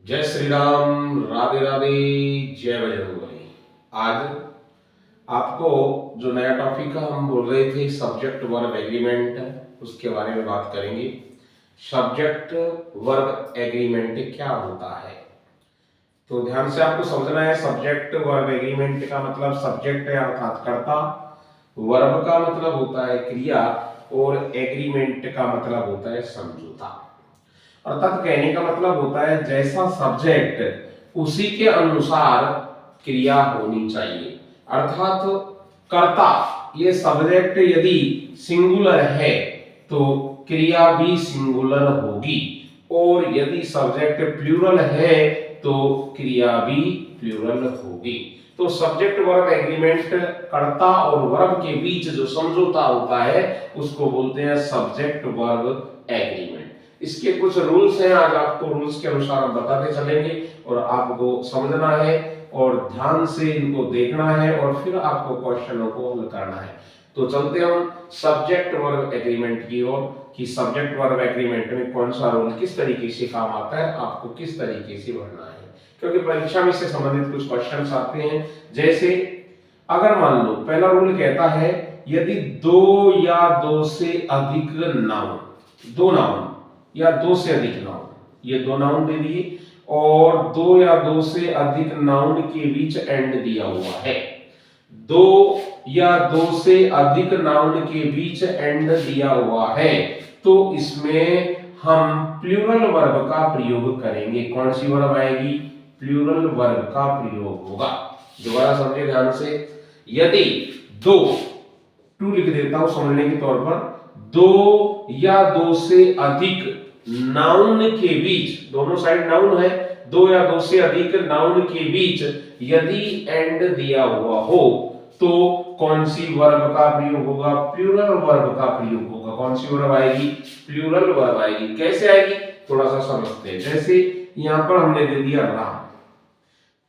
जय श्री राम, राधे राधे, जय बजरंगबली। आज आपको जो नया टॉपिक है, हम बोल रहे थे सब्जेक्ट वर्ब एग्रीमेंट, उसके बारे में बात करेंगे। सब्जेक्ट वर्ब एग्रीमेंट क्या होता है, तो ध्यान से आपको समझना है। सब्जेक्ट वर्ब एग्रीमेंट का मतलब सब्जेक्ट है अर्थात कर्ता, वर्ब का मतलब होता है क्रिया और एग्रीमेंट का मतलब होता है समझौता। अर्थात कहने का मतलब होता है जैसा सब्जेक्ट उसी के अनुसार क्रिया होनी चाहिए। अर्थात कर्ता, ये सब्जेक्ट यदि सिंगुलर है तो क्रिया भी सिंगुलर होगी, और यदि सब्जेक्ट प्लूरल है तो क्रिया भी प्लूरल होगी। तो सब्जेक्ट वर्ब एग्रीमेंट, कर्ता और वर्ब के बीच जो समझौता होता है उसको बोलते हैं सब्जेक्ट वर्ब एग्रीमेंट। इसके कुछ रूल्स हैं, आज आपको रूल्स के अनुसार हम बताते चलेंगे और आपको समझना है और ध्यान से इनको देखना है और फिर आपको क्वेश्चनों को हल करना है। तो चलते हम सब्जेक्ट वर्ब एग्रीमेंट की ओर कि सब्जेक्ट वर्ब एग्रीमेंट में कौन सा रूल किस तरीके से काम आता है, आपको किस तरीके से भरना है, क्योंकि परीक्षा में इससे संबंधित कुछ क्वेश्चन आते हैं। जैसे अगर मान लो पहला रूल कहता है यदि दो या दो से अधिक नाउन, दो नाउन या दो से अधिक नाउन, ये दो नाउन दे दिए और दो या दो से अधिक नाउन के बीच एंड दिया हुआ है, दो या दो से अधिक नाउन के बीच एंड दिया हुआ है, तो इसमें हम प्लूरल वर्ब का प्रयोग करेंगे। कौन सी वर्ब आएगी? प्लूरल वर्ब का प्रयोग होगा। दोबारा समझिए ध्यान से। यदि दो, टू लिख देता हूं समझने के तौर पर, दो या दो से अधिक नाउन के बीच, दोनों साइड नाउन है, दो या दो से अधिक नाउन के बीच यदि एंड दिया हुआ हो तो कौन सी वर्ब का प्रयोग होगा? प्लूरल वर्ब का प्रयोग होगा। कौन सी वर्ब आएगी? प्लूरल वर्ब आएगी। कैसे आएगी थोड़ा सा समझते हैं। जैसे यहां पर हमने दे दिया राम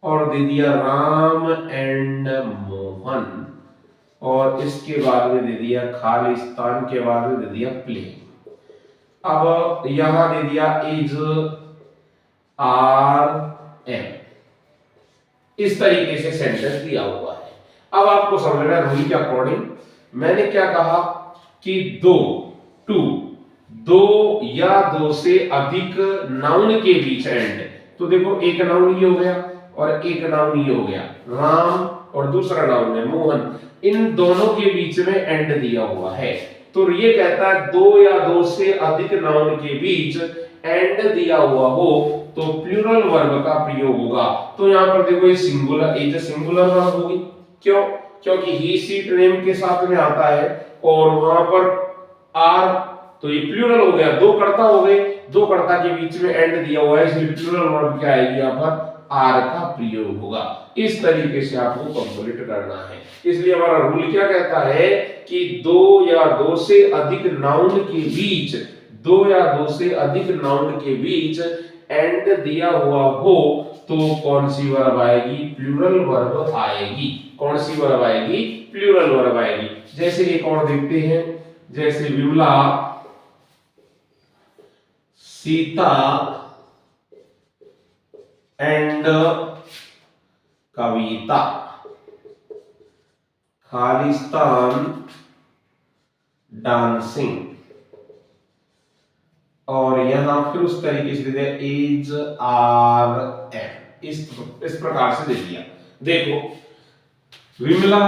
और दे दिया राम एंड मोहन, और इसके बाद में दे दिया खालिस्तान, के बाद में दे दिया प्ले। अब यहां दे दिया इज आर एम, इस तरीके से सेंटेंस दिया हुआ है। अब आपको समझना है रूल के अकॉर्डिंग। मैंने क्या कहा कि दो, टू, दो या दो से अधिक नाउन के बीच एंड, तो देखो एक नाउन ये हो गया और एक नाउन ये हो गया राम, और दूसरा नाउन है मोहन, इन दोनों के बीच में एंड दिया हुआ है। तो ये कहता है दो या दो से अधिक नाउन के बीच एंड दिया हुआ हो तो प्लूरल वर्ब का प्रयोग होगा। तो यहां पर देखो ये सिंगुलर, ये सिंगुलर वर्ब होगी। क्यों? क्योंकि ही सीट नेम के साथ में आता है और वहां पर आर, तो ये प्लूरल हो गया, दो कर्ता हो गए, दो कर्ता के बीच में एंड दिया हुआ है, इसलिए प्लूरल वर्ब क्या आएगी? यहां पर आर का प्रयोग होगा। इस तरीके से आपको कंप्लीट करना है। इसलिए हमारा रूल क्या कहता है कि दो या दो से अधिक नाउन के बीच, दो या दो से अधिक नाउन के बीच एंड दिया हुआ हो तो कौन सी वर्ब आएगी? प्लूरल वर्ब आएगी। कौन सी वर्ब आएगी? प्लूरल वर्ब आएगी। जैसे एक और देखते हैं, जैसे विमला, सीता एंड कविता, खालिस्तान डांसिंग, और यहां फिर उस तरीके से दे दिया इज आर एम, इस प्रकार से दे दिया। देखो विमला,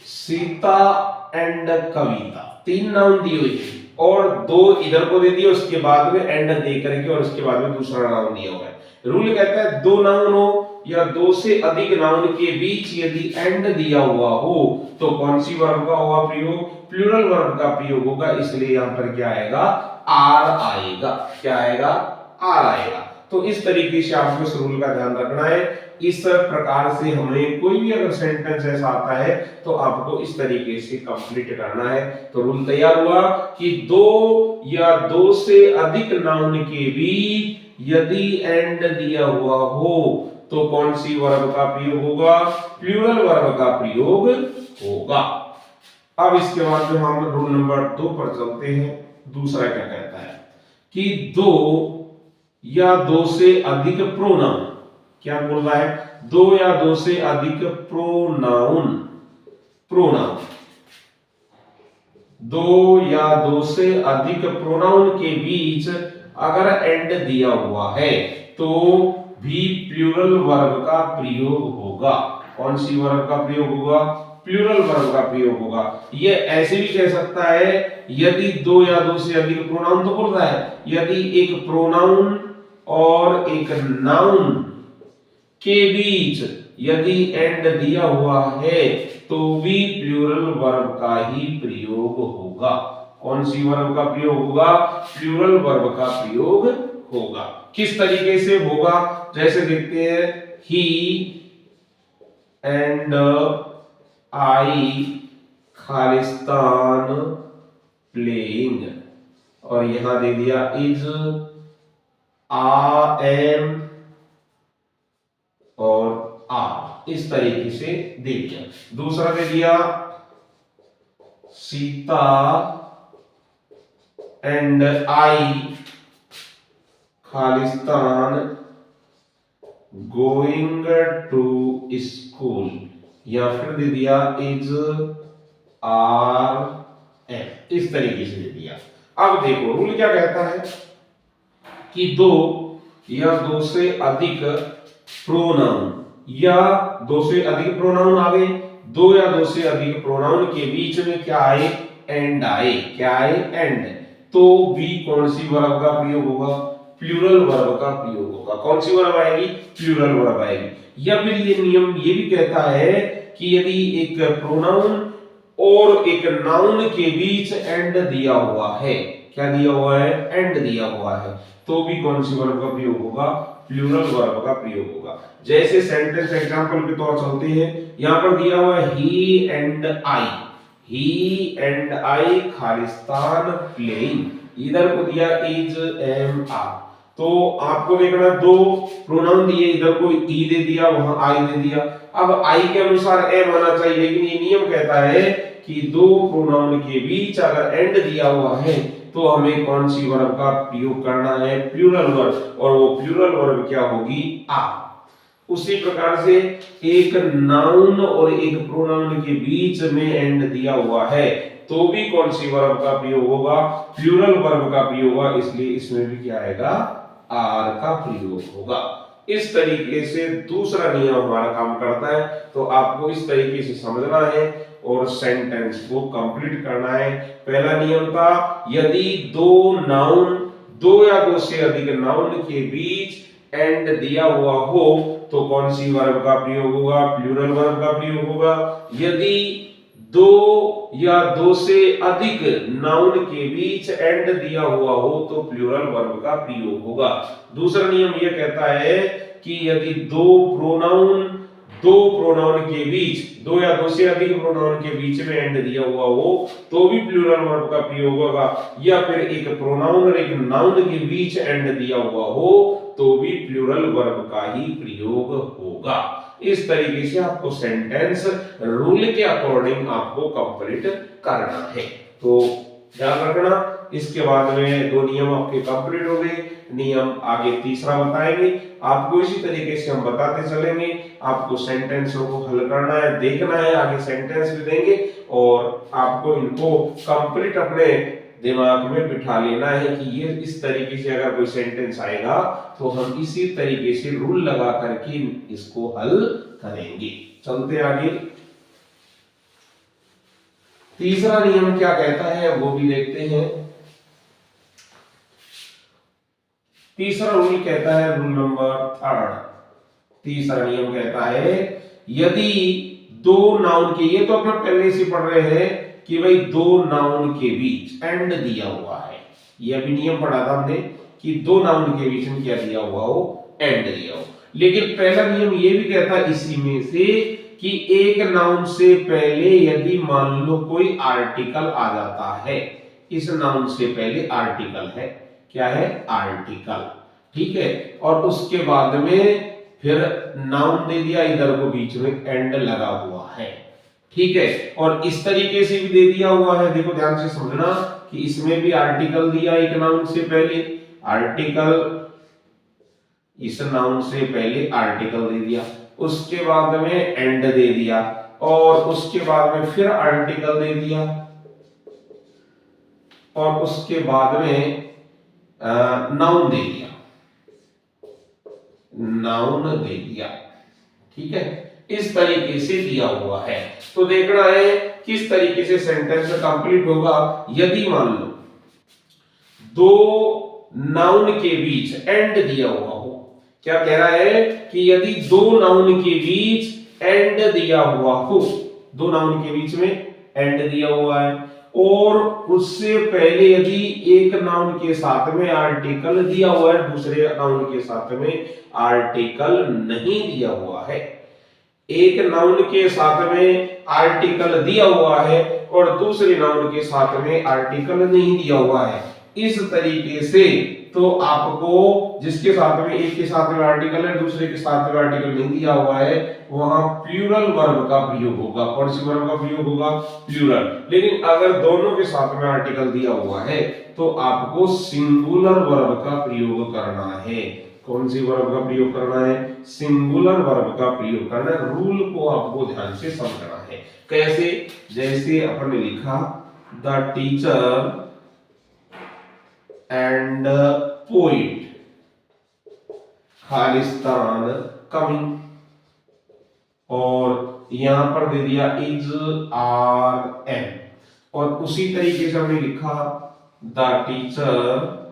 सीता एंड कविता, तीन नाउन दी हुई थी और दो इधर को दे दिया, उसके बाद में एंड दे करके और उसके बाद में दूसरा नाउन दिया हुआ है। रूल कहता है दो नाउन हो या दो से अधिक नाउन के बीच यदि एंड दिया हुआ हो तो कौन सी वर्ब का होगा प्रयोग? प्लूरल वर्ब का प्रयोग होगा। इसलिए यहां पर क्या आएगा? आर आएगा। क्या आएगा? आर आएगा। तो इस तरीके से आपको इस रूल का ध्यान रखना है। इस प्रकार से हमें कोई भी अगर सेंटेंस ऐसा आता है तो आपको इस तरीके से कंप्लीट करना है। तो रूल तैयार हुआ कि दो या दो से अधिक नाउन के बीच यदि एंड दिया हुआ हो तो कौन सी वर्ब का प्रयोग होगा? प्लूरल वर्ब का प्रयोग होगा। अब इसके बाद में हम रूल नंबर 2 पर चलते हैं। दूसरा क्या कहता है कि दो या दो से अधिक प्रोनाउन, क्या बोल रहा है, दो या दो से अधिक प्रोनाउन, प्रोनाउन, दो या दो से अधिक प्रोनाउन के बीच अगर एंड दिया हुआ है तो भी प्लूरल वर्ब का प्रयोग होगा। कौन सी वर्ब का प्रयोग होगा, प्लूरल वर्ब का प्रयोग होगा। ये ऐसे भी कह सकता है यदि दो या दो से अधिक प्रोनाउन, तो बोल रहा है यदि एक प्रोनाउन और एक नाउन के बीच यदि एंड दिया हुआ है तो भी प्लूरल वर्ब का ही प्रयोग होगा। कौन सी वर्ब का प्रयोग होगा, प्लूरल वर्ब का प्रयोग होगा। किस तरीके से होगा, जैसे देखते हैं, he and I Khalistan playing, और यहां दे दिया इज, आ एम और आर, इस तरीके से दे दिया। दूसरा दे दिया सीता एंड आई खालिस्तान गोइंग टू स्कूल, या फिर दे दिया इज आर एम, इस तरीके से दे दिया। अब देखो रूल क्या कहता है कि दो या दो से अधिक प्रोनाउन, या दो से अधिक प्रोनाउन आ गए, दो या दो से अधिक प्रोनाउन के बीच में क्या आए, एंड आए, क्या आए, एंड, तो भी कौन सी वर्ब का प्रयोग होगा, प्लूरल वर्ब का प्रयोग होगा। कौन सी वर्ब आएगी, प्लूरल वर्ब आएगी। या फिर ये नियम ये भी कहता है कि यदि एक प्रोनाउन और एक नाउन के बीच एंड दिया हुआ है, क्या दिया हुआ है, एंड दिया हुआ है, तो भी कौन सी वर्ब का प्रयोग होगा, प्लूरल वर्ब का प्रयोग होगा। जैसे सेंटेंस एग्जांपल के तौर चलते हैं, यहां पर दिया हुआ है he and I, he and I Khalistan playing, इधर को दिया इज एम आर, तो आपको देखना दो प्रोनाउन दिए, इधर को ई दे दिया, वहां आई दे दिया। अब आई के अनुसार एम आना चाहिए, लेकिन ये नियम कहता है कि दो प्रोनाउन के बीच अगर एंड दिया हुआ है तो हमें कौन सी वर्ब का प्रयोग करना है, प्लूरल वर्ब, और वो प्लूरल वर्ब क्या होगी, आ। उसी प्रकार से एक नाउन और एक प्रोनाउन के बीच में एंड दिया हुआ है तो भी कौन सी वर्ब का प्रयोग होगा, प्लूरल वर्ब का प्रयोग होगा, इसलिए इसमें भी क्या आएगा, आर का प्रयोग होगा। इस तरीके से दूसरा नियम हमारा काम करता है, तो आपको इस तरीके से समझना है और सेंटेंस को कंप्लीट करना है। पहला नियम था यदि दो नाउन, दो या दो से अधिक नाउन के बीच एंड दिया हुआ हो तो कौन सी वर्ब का प्रयोग होगा, प्लूरल वर्ब का प्रयोग होगा। यदि दो या दो से अधिक नाउन के बीच एंड दिया हुआ हो तो प्लूरल वर्ब का प्रयोग होगा। दूसरा नियम यह कहता है कि यदि दो प्रोनाउन के बीच, दो या दो से अधिक प्रोनाउन के बीच में एंड दिया हुआ हो तो भी प्लूरल वर्ब का प्रयोग होगा, या फिर एक प्रोनाउन और एक नाउन के बीच एंड दिया हुआ हो तो भी प्लूरल वर्ब का ही प्रयोग होगा। इस तरीके से आपको सेंटेंस रूल के अकॉर्डिंग आपको कंप्लीट करना है। तो ध्यान रखना, इसके बाद में दो नियम आपके कंप्लीट हो गए। नियम आगे तीसरा बताएंगे, आपको इसी तरीके से हम बताते चलेंगे। आपको सेंटेंसों को हल करना है, देखना है, आगे सेंटेंस भी देंगे और आपको इनको कंप्लीट अपने दिमाग में बिठा लेना है कि ये इस तरीके से अगर कोई सेंटेंस आएगा तो हम इसी तरीके से रूल लगा करके इसको हल करेंगे। चलते आगे, तीसरा नियम क्या कहता है वो भी देखते हैं। तीसरा रूल कहता है, रूल नंबर 3, तीसरा नियम कहता है यदि दो नाउन के, ये तो अपना पहले से पढ़ रहे हैं कि भाई दो नाउन के बीच एंड दिया हुआ है, ये अभी नियम पढ़ा था हमने कि दो नाउन के बीच में क्या दिया हुआ हो, एंड दिया हो। लेकिन पहला नियम ये भी कहता है इसी में से कि एक नाउन से पहले यदि मान लो कोई आर्टिकल आ जाता है, इस नाउन से पहले आर्टिकल है, क्या है, आर्टिकल, ठीक है, और उसके बाद में फिर नाउन दे दिया, इधर को बीच में एंड लगा हुआ है, ठीक है, और इस तरीके से भी दे दिया हुआ है। देखो ध्यान से समझना कि इसमें भी आर्टिकल दिया एक नाउन से पहले, आर्टिकल इस नाउन से पहले आर्टिकल दे दिया, उसके बाद में एंड दे दिया, और उसके बाद में फिर आर्टिकल दे दिया, और उसके बाद में नाउन दे दिया, नाउन दे दिया। ठीक है, इस तरीके से दिया हुआ है। तो देखना है किस तरीके से सेंटेंस कंप्लीट होगा। यदि मान लो दो नाउन के बीच एंड दिया हुआ हो, क्या कह रहा है कि यदि दो नाउन के बीच एंड दिया हुआ हो, दो नाउन के बीच में एंड दिया हुआ है, और उससे पहले यदि एक नाउन के साथ में आर्टिकल दिया हुआ है, दूसरे नाउन के साथ में आर्टिकल नहीं दिया हुआ है, एक नाउन के साथ में आर्टिकल दिया हुआ है और दूसरे नाउन के साथ में आर्टिकल नहीं दिया हुआ है, इस तरीके से तो आपको जिसके साथ में एक के साथ में आर्टिकल है, दूसरे के साथ में आर्टिकल नहीं दिया हुआ है, वहां प्लूरल वर्ब का प्रयोग होगा। कौन सी वर्ब का प्रयोग होगा? प्लूरल। लेकिन अगर दोनों के साथ में आर्टिकल दिया हुआ है तो आपको सिंगुलर वर्ब का प्रयोग करना है। कौन सी वर्ब का प्रयोग करना है? सिंगुलर वर्ब का प्रयोग करना है। रूल को आपको ध्यान से समझना है। कैसे? जैसे अपन ने लिखा the teacher and poet Khalistan coming, और यहां पर दे दिया इज आर एम, और उसी तरीके से हमने लिखा the teacher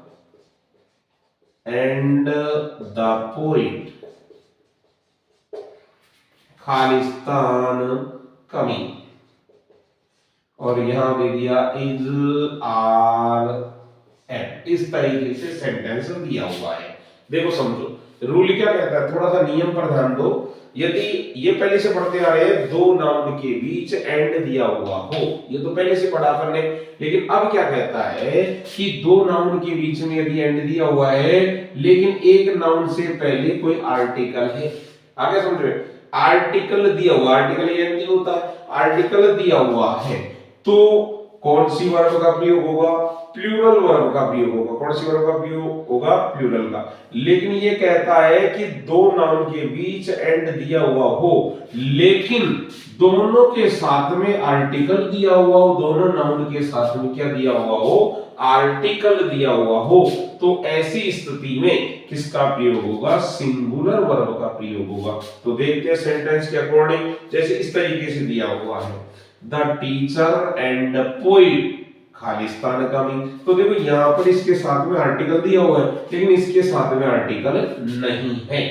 and the poet Khalistan coming, और यहां दे दिया इज आर एम। इस तरीके से सेंटेंस दिया हुआ है। देखो समझो रूल क्या कहता है, थोड़ा सा नियम पर ध्यान दो। यदि ये पहले से पढ़ते आ रहे हैं, दो नाउन के बीच एंड दिया हुआ हो, ये तो पहले से पढ़ा करने, लेकिन अब क्या कहता है कि दो नाउन के बीच में यदि एंड दिया हुआ है लेकिन एक नाउन से पहले कोई आर्टिकल है, आगे समझो, आर्टिकल दिया हुआ, आर्टिकल ये नहीं होता, आर्टिकल दिया हुआ है, तो कौन सी वर्ब का प्रयोग होगा? प्लूरल वर्ब का प्रयोग होगा। कौन सी वर्ब का प्रयोग होगा? प्लूरल का। लेकिन ये कहता है कि दो नाउन के बीच एंड दिया हुआ हो लेकिन दोनों के साथ में आर्टिकल दिया हुआ हो, दोनों नाउन के साथ में क्या दिया हुआ हो? आर्टिकल दिया हुआ हो, तो ऐसी स्थिति में किसका प्रयोग होगा? सिंगुलर वर्ब का प्रयोग होगा। तो देखते हैं सेंटेंस के अकॉर्डिंग, जैसे इस तरीके से दिया हुआ है the teacher and poet Khalistan coming, तो देखो यहां पर इसके साथ में आर्टिकल दिया हुआ है लेकिन इसके साथ में आर्टिकल नहीं है,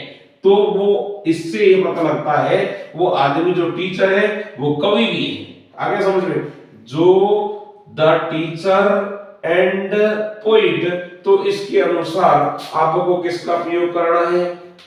तो वो इससे ये पता लगता है वो आदमी जो टीचर है वो कवि भी है। आगे समझ में, जो द टीचर एंड पोइट, तो इसके अनुसार आपको किसका प्रयोग करना है?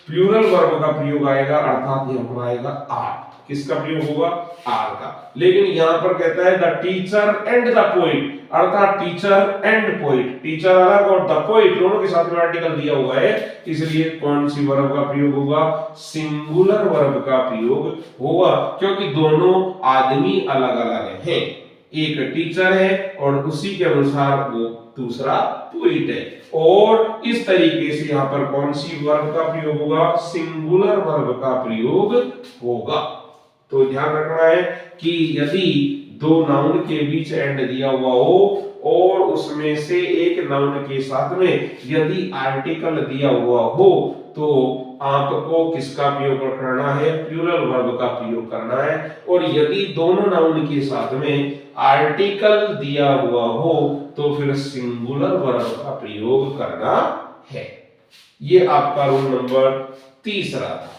प्लूरल वर्ब का प्रयोग आएगा, अर्थात यहां पर आएगा आर। किसका प्रयोग होगा? आर का। लेकिन यहां पर कहता है the teacher and the poet, अर्थात टीचर एंड पोइट, टीचर अलग और द पोइट दोनों के साथ में आर्टिकल दिया हुआ है, इसलिए कौन सी वर्ब का प्रयोग होगा? सिंगुलर वर्ब का प्रयोग होगा, क्योंकि दोनों आदमी अलग अलग हैं, एक टीचर है और उसी के अनुसार वो दूसरा पोइट है, और इस तरीके से यहां पर कौन सी वर्ब का प्रयोग होगा? सिंगुलर वर्ब का प्रयोग होगा। तो ध्यान रखना है कि यदि दो नाउन के बीच एंड दिया हुआ हो और उसमें से एक नाउन के साथ में यदि आर्टिकल दिया हुआ हो तो आपको किसका प्रयोग करना है? प्लूरल वर्ब का प्रयोग करना है। और यदि दोनों नाउन के साथ में आर्टिकल दिया हुआ हो तो फिर सिंगुलर वर्ब का प्रयोग करना है। ये आपका रूल नंबर तीसरा था।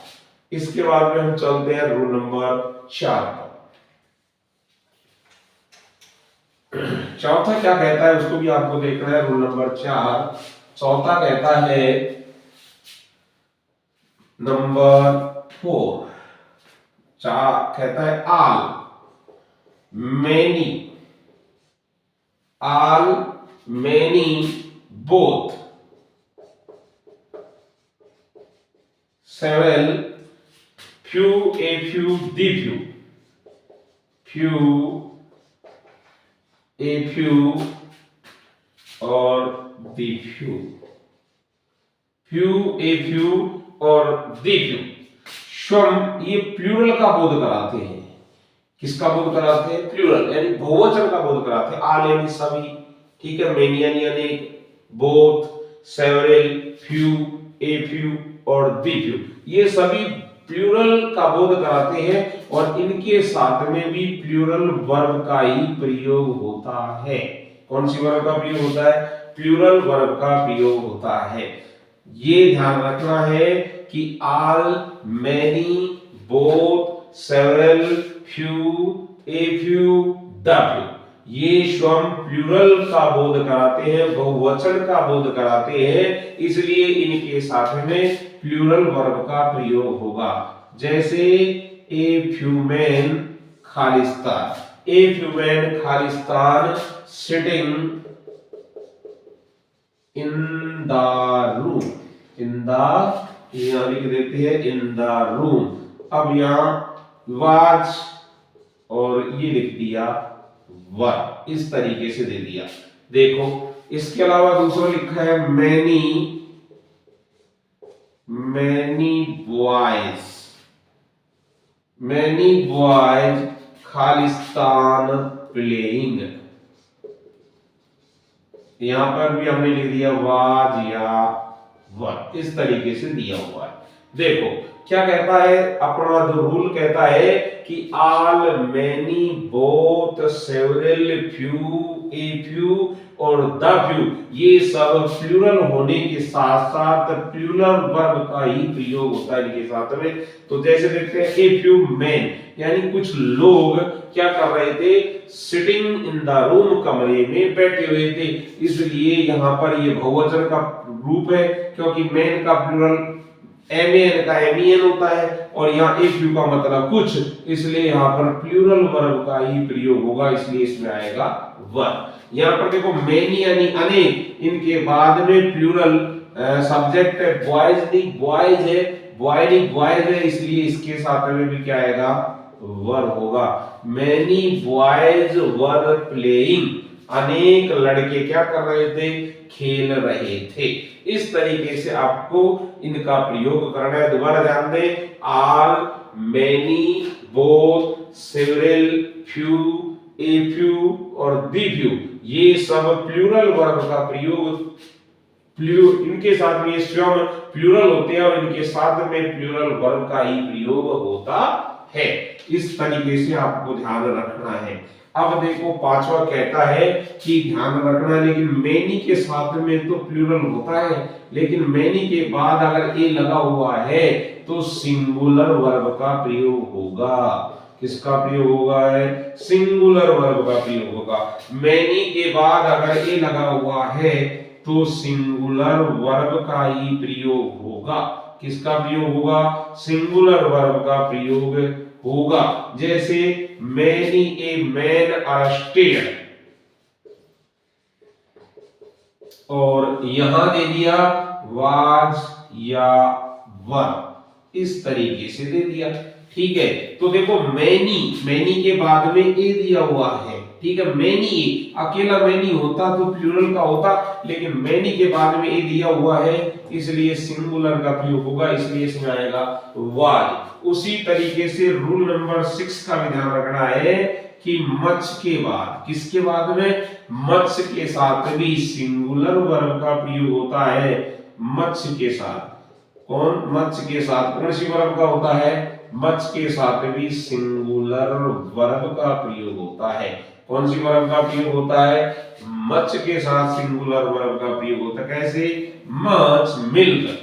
इसके बाद में हम चलते हैं रूल नंबर 4 पर। चौथा क्या कहता है उसको भी आपको देखना है। रूल नंबर 4 चौथा कहता है नंबर 4 कहता है all many both several few a few the few a few और the few a few और दीप्यू। स्वम ये प्लूरल का बोध कराते हैं। किसका बोध कराते हैं? प्लूरल यानी बहुवचन का बोध कराते हैं। आल यानी सभी, ठीक है, मेनी यानी अनेक, both, several, few, a few और दीप्यू ये सभी प्लूरल का बोध कराते हैं और इनके साथ में भी प्लूरल वर्ब का ही प्रयोग होता है। कौन सी वर्ब का प्रयोग होता है? प्लूरल वर्ब का प्रयोग होता है। ये ध्यान रखना है कि all, many, both, several, few, a few, the few ये स्वम प्लूरल का बोध कराते हैं, बहुवचन का बोध कराते हैं, इसलिए इनके साथ में प्लूरल वर्ब का प्रयोग होगा। जैसे a few man Khalistan, a few man Khalistan sitting in the room, in the यहां लिख देते हैं इन द रूम। अब यहां वाज और ये लिख दिया वर, इस तरीके से दे दिया। देखो इसके अलावा दूसरा लिखा है many, many boys, many boys Khalistan playing. यहां पर भी हमने लिख दिया वाज या वर, इस तरीके से दिया हुआ है। देखो क्या कहता है अपना जो रूल कहता है कि all, many, both, several, few, a few और द फ्यू ये सब प्लूरल होने के साथ साथ प्लूरल वर्ब का ही प्रयोग होता है इनके साथ में। तो जैसे देखते हैं ए फ्यू मैन यानी कुछ लोग क्या कर रहे थे? सिटिंग इन द रूम, कमरे में बैठे हुए थे, इसलिए यहाँ पर ये बहुवचन का रूप है क्योंकि मैन का प्लूरल एमएन का एमईएन होता है और यहाँ ए फ्यू का मतलब कुछ, इसलिए यहाँ पर प्लूरल वर्ब का ही प्रयोग होगा, इसलिए इसमें आएगा वर्ब। यहाँ पर देखो मैनी यानी अनेक, इनके बाद में प्लूरल सब्जेक्ट है, बॉयज नहीं बॉयज है, बॉय नहीं बॉयज है, इसलिए इसके साथ में भी क्या आएगा? वर्ब होगा। मैनी बॉयज वर प्लेइंग, अनेक लड़के क्या कर रहे थे? खेल रहे थे। इस तरीके से आपको इनका प्रयोग करना है। दोबारा ध्यान दें, all, many, both, several, few, a few और दी फ्यू ये सब प्लूरल वर्ब का प्रयोग, इनके साथ में स्वयं प्लूरल होते हैं और इनके साथ में प्लूरल वर्ब का ही प्रयोग होता है। इस तरीके से आपको ध्यान रखना है। अब देखो पांचवा कहता है कि ध्यान रखना है, लेकिन मैनी के साथ में तो प्लूरल होता है, लेकिन मैनी के बाद अगर ए लगा हुआ है तो सिंगुलर वर्ब का प्रयोग होगा। किसका प्रयोग होगा? है सिंगुलर वर्ब का प्रयोग होगा। मैनी के बाद अगर ए लगा हुआ है तो सिंगुलर वर्ब का ही प्रयोग होगा। किसका प्रयोग होगा? सिंगुलर वर्ब का प्रयोग होगा। जैसे मैनी ए मैन अरेस्टेड और यहां दे दिया वाज या वर, इस तरीके से दे दिया। ठीक है, तो देखो मैनी के बाद में ए दिया हुआ है, ठीक है, मैनी अकेला मैनी होता तो प्लूरल का होता, लेकिन मैनी के बाद में ए दिया हुआ है इसलिए सिंगुलर का प्रयोग होगा, इसलिए इसमें आएगा वाज। उसी तरीके से रूल नंबर 6 का भी ध्यान रखना है कि मच के बाद, किसके बाद में? मच के साथ भी सिंगुलर वर्ब का प्रयोग होता है। मच के साथ मच के साथ कौन सी वर्ब का होता है? मच के साथ भी सिंगुलर वर्ब का प्रयोग होता है। कौन सी वर्ब का प्रयोग होता है? मच के साथ सिंगुलर वर्ब का प्रयोग होता है। कैसे? Much milk,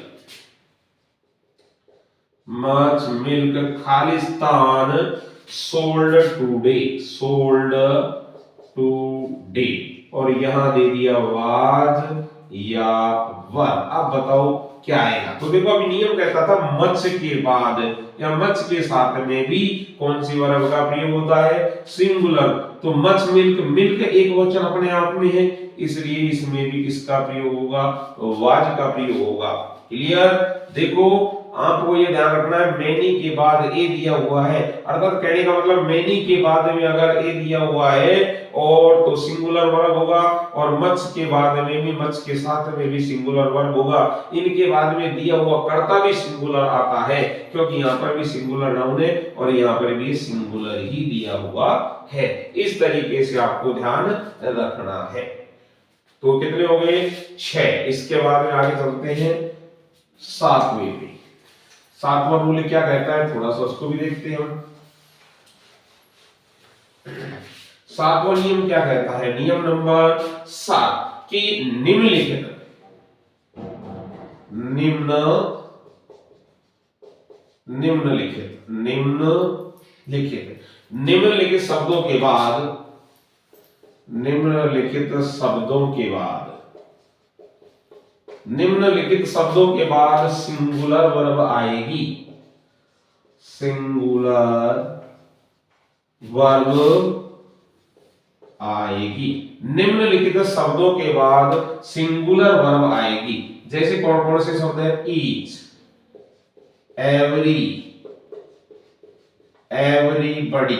much milk Khalistan sold today, sold today और यहां दे दिया वाज या वर। अब बताओ क्या आएगा? तो देखो अभी नियम कहता था मच के बाद या मच के साथ में भी कौन सी वर्ब का प्रयोग होता है? सिंगुलर। तो मच मिल्क, मिल्क एक वचन अपने आप में है, इसलिए इसमें भी किसका प्रयोग होगा? वाज का प्रयोग होगा। क्लियर? देखो आपको ये ध्यान रखना है मैनी के बाद ए दिया हुआ है, अर्थात कहने का मतलब मैनी के बाद में अगर ए दिया हुआ है और तो सिंगुलर वर्ब होगा, और मच के बाद में भी, मच के साथ में भी सिंगुलर वर्ब होगा। इनके बाद में दिया हुआ कर्ता भी सिंगुलर आता है, क्योंकि यहाँ पर भी सिंगुलर नाउन है और यहाँ पर भी सिंगुलर ही दिया हुआ है। इस तरीके से आपको ध्यान रखना है। तो कितने हो गए? 6। इसके बाद में आगे चलते हैं 7वें पे। 7वां रूल क्या कहता है, थोड़ा सा उसको भी देखते हैं हम। 7वां नियम क्या कहता है? नियम नंबर 7 कि निम्नलिखित निम्नलिखित शब्दों के बाद, निम्नलिखित शब्दों के बाद सिंगुलर वर्ब आएगी, सिंगुलर वर्ब आएगी। निम्नलिखित शब्दों के बाद सिंगुलर वर्ब आएगी। जैसे कौन कौन से शब्द है? ईच, एवरी, एवरीबॉडी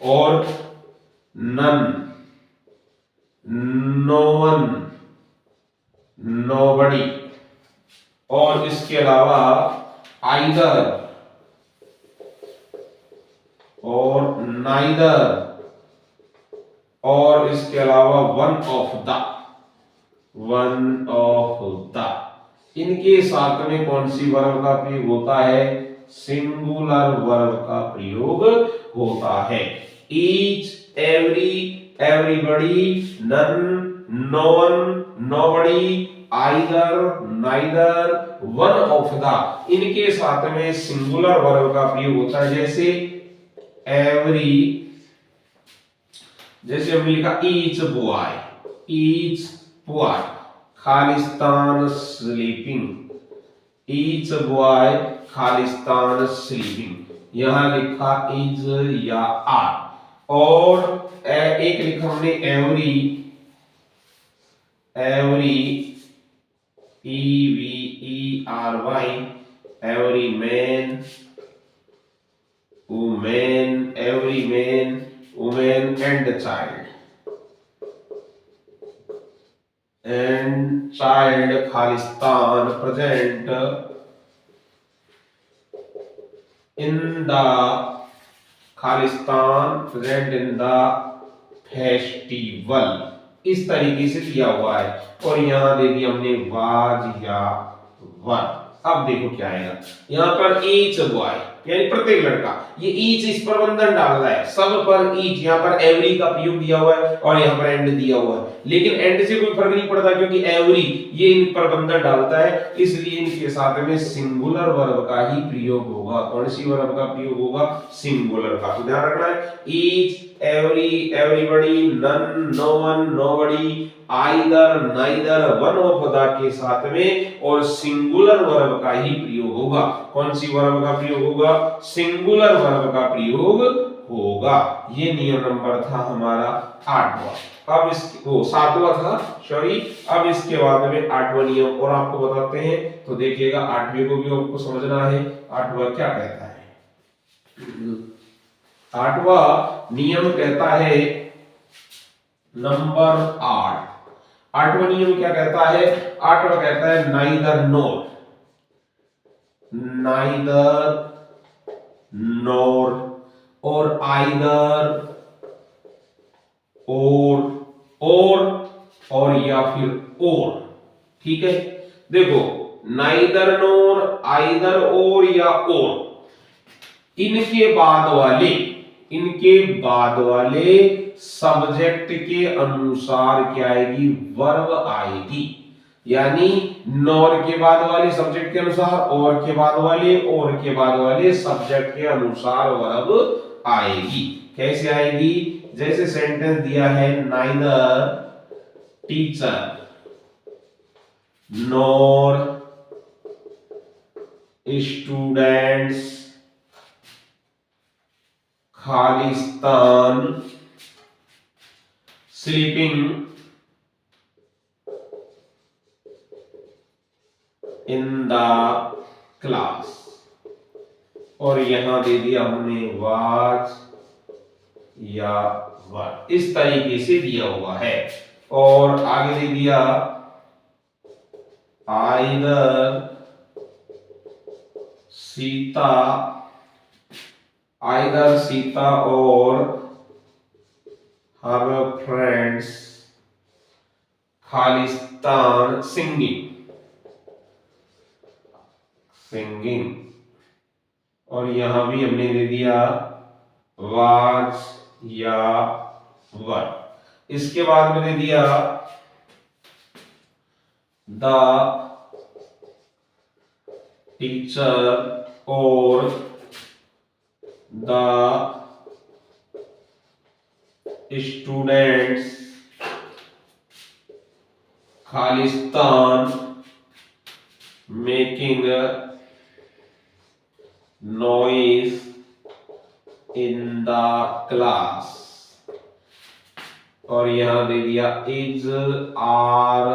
और नन, नो वन, नोबडी, और इसके अलावा आइदर और नाइदर, और इसके अलावा वन ऑफ द। इनके साथ में कौन सी वर्ब का प्रयोग होता है? सिंगुलर वर्ब का प्रयोग होता है। Each, every, everybody, none, no one, nobody, either, neither, one of the, इनके साथ में सिंगुलर वर्ब का प्रयोग होता है। जैसे एवरी, जैसे हमने लिखा each boy, each boy, Khalistan sleeping, each boy Khalistan sleeping, यहां लिखा इज या आर। और एक लिखा हमने every, every EVERY, every man, women, every man, women and child Khalistan present in the, Khalistan present in the festival. इस तरीके से दिया हुआ है। और यहां दे दिया हमने वाज या वर। अब देखो क्या आएगा, यहां पर ईच बॉय यानी प्रत्येक लड़का, ये ईच इस पर बंधन डाल रहा है, सब पर ईच, यहाँ पर एवरी का प्रयोग दिया हुआ है और यहाँ पर एंड दिया हुआ है, लेकिन एंड से कोई फर्क नहीं पड़ता क्योंकि एवरी ये इन पर बंधन डालता है, इसलिए इनके साथ में सिंगुलर वर्ब का ही प्रयोग होगा। कौन सी वर्ब का प्रयोग होगा? सिंगुलर का। तो ध्यान रखना है, each, every, everybody, none, no one, nobody, either, neither, one of the के साथ में और सिंगुलर वर्ब का ही प्रयोग होगा। कौन सी वर्ब का प्रयोग होगा? सिंगुलर वर्ब का प्रयोग होगा। ये नियम नंबर था हमारा 8वां। अब इस 7वां था, सॉरी। अब इसके बाद में 8वां नियम और आपको बताते हैं, तो देखिएगा 8वें को भी आपको समझना है। 8वां क्या कहता है? 8वां नियम कहता है नंबर 8। 8वां नियम क्या कहता है? 8वां कहता है नाइदर नोर, नाइदर नोर, और आइदर, और या फिर और। ठीक है, देखो नाइदर नोर, आइदर, और या और, इनके बाद वाले सब्जेक्ट के अनुसार क्या आएगी? वर्ब आएगी। यानी नॉर के बाद वाले सब्जेक्ट के अनुसार, और के बाद वाले सब्जेक्ट के अनुसार वर्ब आएगी। कैसे आएगी? जैसे सेंटेंस दिया है, neither teacher nor students Khalistan sleeping in the class. और यहां दे दिया हमने वाज या वर, इस तरीके से दिया हुआ है। और आगे दे दिया आइदर सीता और हर फ्रेंड्स खालिस्तान सिंगिंग। और यहां भी हमने दे दिया वाज या वर। इसके बाद में दे दिया द टीचर और the students Khalistan making noise in the class. और यहां दे दिया इज आर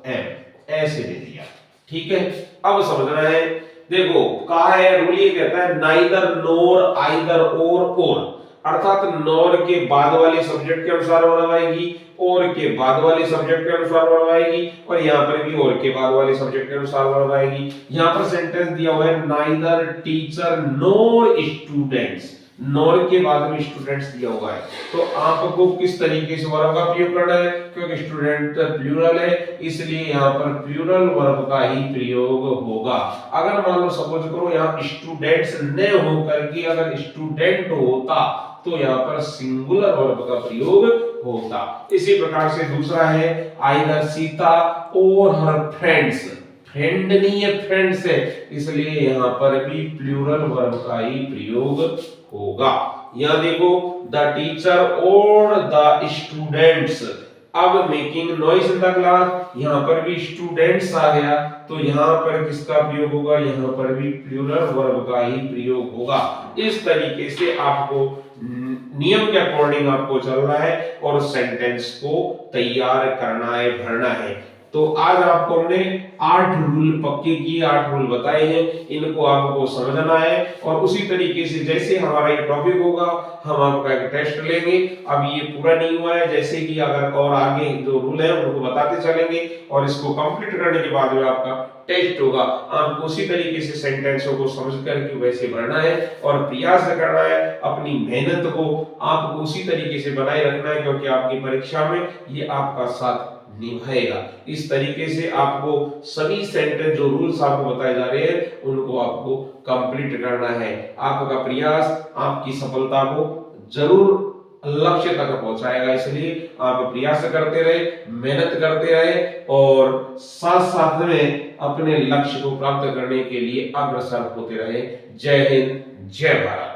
एम, ऐसे दे दिया। ठीक है, अब समझना है। देखो कहा है, रूल ये कहता है नाइदर नोर आइदर और, अर्थात नॉर के बाद वाले सब्जेक्ट के अनुसार वर्ब आएगी, और के बाद वाले सब्जेक्ट के अनुसार वर्ब आएगी, और यहाँ पर भी और के बाद वाले सब्जेक्ट के अनुसार वर्ब आएगी। यहाँ पर सेंटेंस दिया हुआ है नाइदर टीचर नोर स्टूडेंट्स, नॉर के बाद में स्टूडेंट्स दिया हुआ है, तो आपको किस तरीके से वर्ब का प्रयोग करना है, क्योंकि स्टूडेंट प्लूरल है इसलिए यहाँ पर प्लूरल वर्ब का ही प्रयोग होगा। अगर मान लो सपोज करो यहाँ स्टूडेंट्स न होकर के अगर स्टूडेंट होता तो यहाँ पर सिंगुलर वर्ब का प्रयोग होता। इसी प्रकार से दूसरा है आइदर सीता और हर फ्रेंड्स, फ्रेंड नहीं है फ्रेंड्स है, इसलिए यहाँ पर भी प्लूरल वर्ब का ही प्रयोग होगा। यहां देखो द टीचर और द स्टूडेंट्स, अब making noise in the class, यहां पर भी स्टूडेंट्स आ गया तो यहां पर किसका प्रयोग होगा, यहां पर भी प्लूरल वर्ब का ही प्रयोग होगा। इस तरीके से आपको नियम के अकॉर्डिंग आपको चलना है और सेंटेंस को तैयार करना है, भरना है। तो आज आपको हमने 8 रूल पक्के किए, 8 रूल बताए हैं, इनको आपको समझना है। और उसी तरीके से जैसे हमारा ये टॉपिक होगा हम आपका एक टेस्ट लेंगे। अब ये पूरा नहीं हुआ है, जैसे कि अगर और आगे जो रूल है उनको बताते चलेंगे और इसको कंप्लीट करने के बाद में आपका टेस्ट होगा। आपको उसी तरीके से सेंटेंसों को समझ करके वैसे भरना है और प्रयास करना है, अपनी मेहनत को आपको उसी तरीके से बनाए रखना है, क्योंकि आपकी परीक्षा में ये आपका साथ निभाएगा। इस तरीके से आपको सभी सेंटेंस जो रूल्स आपको बताए जा रहे हैं उनको आपको कंप्लीट करना है। आपका प्रयास आपकी सफलता को जरूर लक्ष्य तक पहुंचाएगा, इसलिए आप प्रयास करते रहे, मेहनत करते रहे और साथ साथ में अपने लक्ष्य को प्राप्त करने के लिए अग्रसर होते रहे। जय हिंद, जय भारत।